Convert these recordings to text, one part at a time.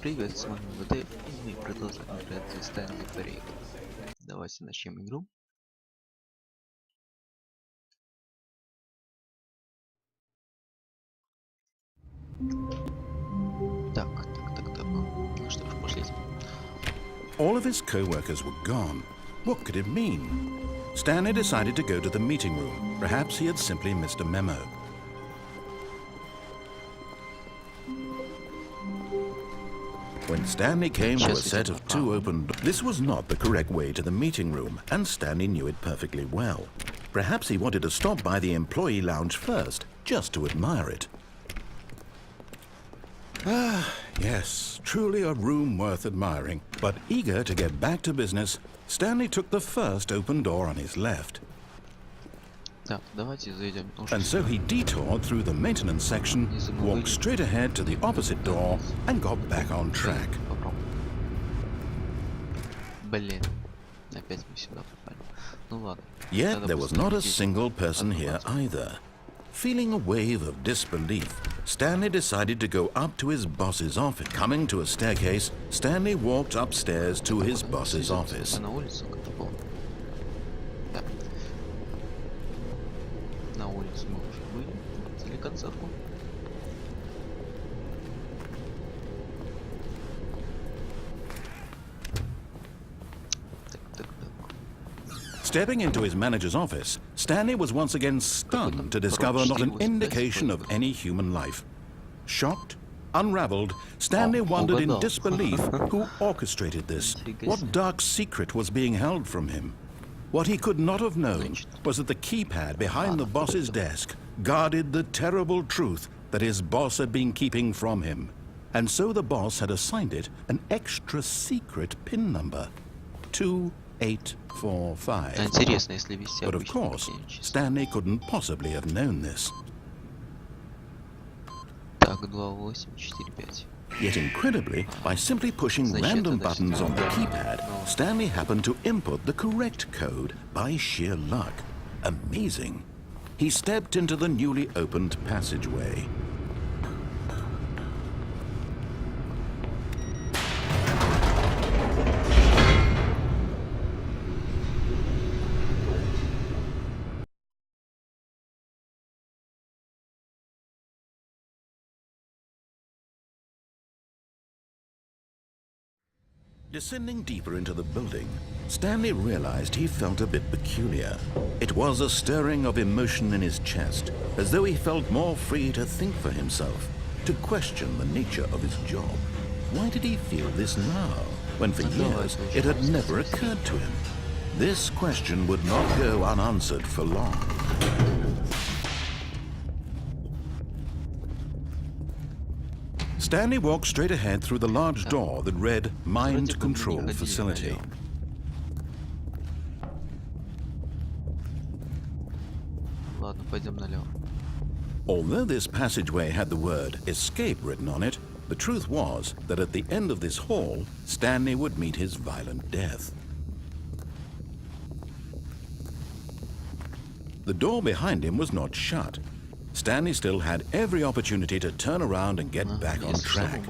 Привет, с вами ВД, и мы продолжаем играть за Stanley Parable. Давайте начнем игру. Так. Ну что ж, пошлите. All of his co-workers were gone. What could it mean? Stanley decided to go to the meeting room. Perhaps he had simply missed a memo. When Stanley came to a set of two open doors, this was not the correct way to the meeting room, and Stanley knew it perfectly well. Perhaps he wanted to stop by the employee lounge first, just to admire it. Ah, yes, truly a room worth admiring. But eager to get back to business, Stanley took the first open door on his left. And so he detoured through the maintenance section, walked straight ahead to the opposite door, and got back on track. Yet there was not a single person here either. Feeling a wave of disbelief, Stanley decided to go up to his boss's office. Coming to a staircase, Stanley walked upstairs to his boss's office. Stepping into his manager's office, Stanley was once again stunned to discover not an indication of any human life. Shocked, unraveled, Stanley wondered in disbelief who orchestrated this. What dark secret was being held from him? What he could not have known was that the keypad behind the boss's desk guarded the terrible truth that his boss had been keeping from him. And so the boss had assigned it an extra secret PIN number, 2845. But of course, Stanley couldn't possibly have known this. Yet incredibly, by simply pushing random buttons on the keypad, Stanley happened to input the correct code by sheer luck. Amazing. He stepped into the newly opened passageway. Descending deeper into the building, Stanley realized he felt a bit peculiar. It was a stirring of emotion in his chest, as though he felt more free to think for himself, to question the nature of his job. Why did he feel this now, when for years it had never occurred to him? This question would not go unanswered for long. Stanley walked straight ahead through the large door that read Mind Control Facility. Although this passageway had the word Escape written on it, the truth was that at the end of this hall, Stanley would meet his violent death. The door behind him was not shut. Stanley still had every opportunity to turn around and get back on track.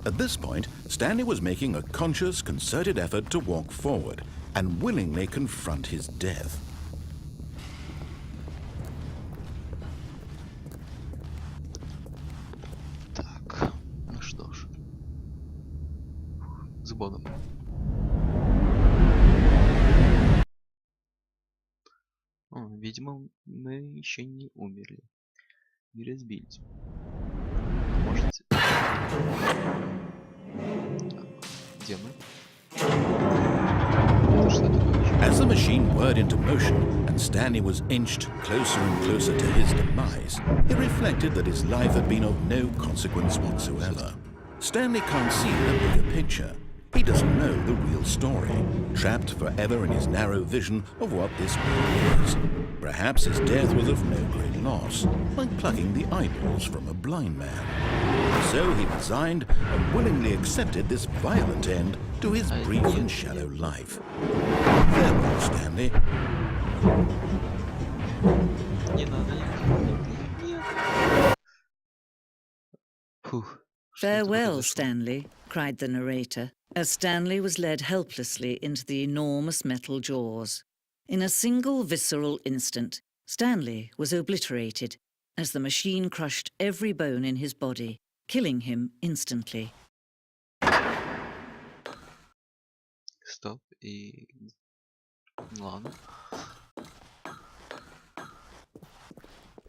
At this point, Stanley was making a conscious, concerted effort to walk forward and willingly confront his death. Так, ну что ж. С Богом. Видимо, мы еще не умерли. Не разбились. Можете. Где мы? As the machine whirred into motion and Stanley was inched closer and closer to his demise, he reflected that his life had been of no consequence whatsoever. Stanley can't see the bigger picture. He doesn't know the real story, trapped forever in his narrow vision of what this world is. Perhaps his death was of no great loss, like plucking the eyeballs from a blind man. So he resigned and willingly accepted this violent end to his brief and shallow life. Farewell, Stanley. Фух. Что это Farewell, произошло? Stanley, cried the narrator, as Stanley was led helplessly into the enormous metal jaws. In a single visceral instant, Stanley was obliterated as the machine crushed every bone in his body, killing him instantly. Стоп. И... Ладно.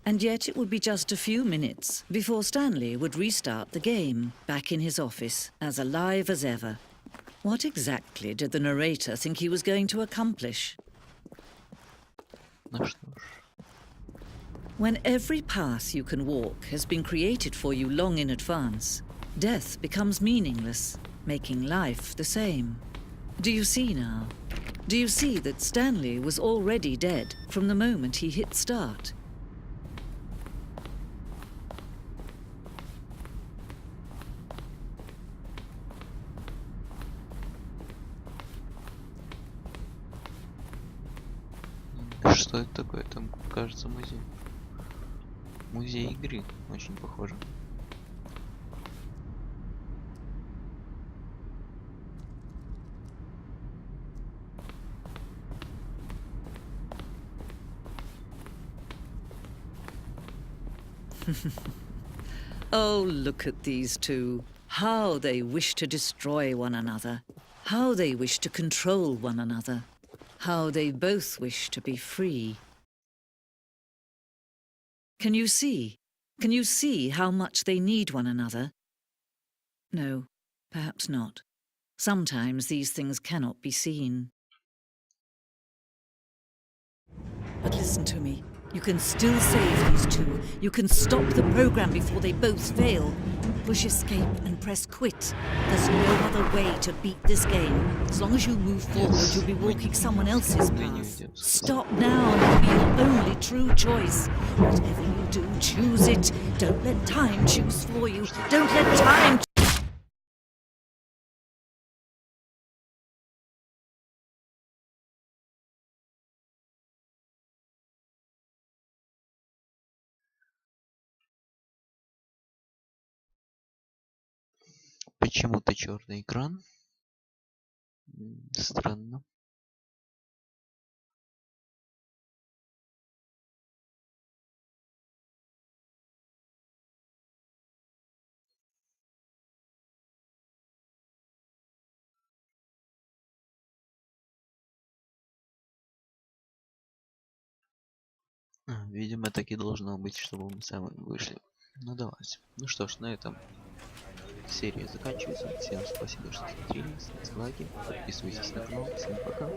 And yet it would be just a few minutes before Stanley would restart the game, back in his office, as alive as ever. What exactly did the narrator think he was going to accomplish? Ну что ж. When every path you can walk has been created for you long in advance, death becomes meaningless, making life the same. Do you see now? Do you see that Stanley was already dead from the moment he hit start? Что это такое? Там, кажется, музей. Музей игры. Очень похоже. Oh, look at these two. How they wish to destroy one another. How they wish to control one another. How they both wish to be free. Can you see? Can you see how much they need one another? No, perhaps not. Sometimes these things cannot be seen. But listen to me. You can still save these two. You can stop the program before they both fail. Push escape and press quit. There's no other way to beat this game. As long as you move forward, you'll be walking someone else's path. Stop now and it'll be your only true choice. Whatever you do, choose it. Don't let time choose for you. Don't let time... Почему-то черный экран. Странно. Видимо, так и должно быть, чтобы мы сами вышли. Ну давайте. Ну что ж, на этом серия заканчивается. Всем спасибо, что смотрели. Ставьте лайки, подписывайтесь на канал. Всем пока.